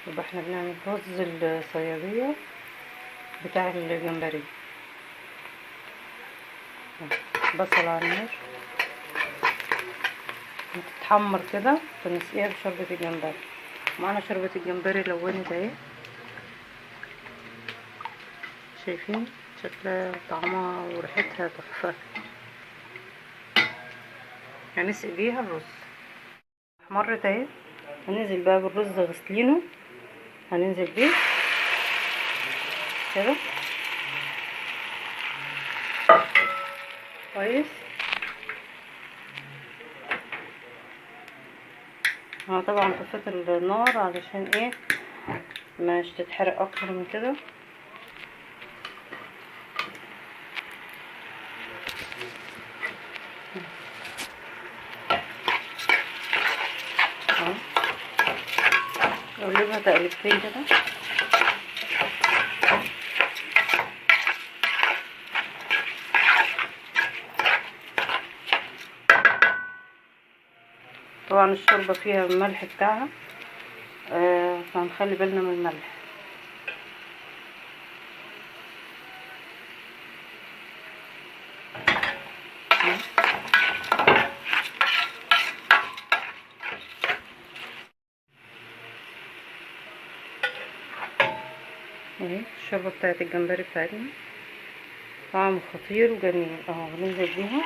يبقى احنا بنعمل رز الصيادية بتاع الجمبري. بصل على النار تتحمر كده ونسقيها بشوربة الجمبري. معانا شوربة الجمبري لونت اهي، شايفين شكلها طعمها وريحتها تحفة. هنسقي بيها الرز. احمرت اهي، هننزل بقى بالرز غسلينه، هننزل بيه كده كويس. انا طبعا طفيت النار علشان ايه مش تتحرق اكتر من كده. اقلبها تقلبتين كده. طبعا الشوربه فيها الملح بتاعها، فهنخلي بالنا من الملح. اهي الشوربه بتاعت الجمبري بتاعتنا طعم خطير وجميل اهو. هننزل بيها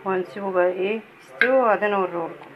وهنسيبه بقى ايه يستوي وبعدين اوريهولكم.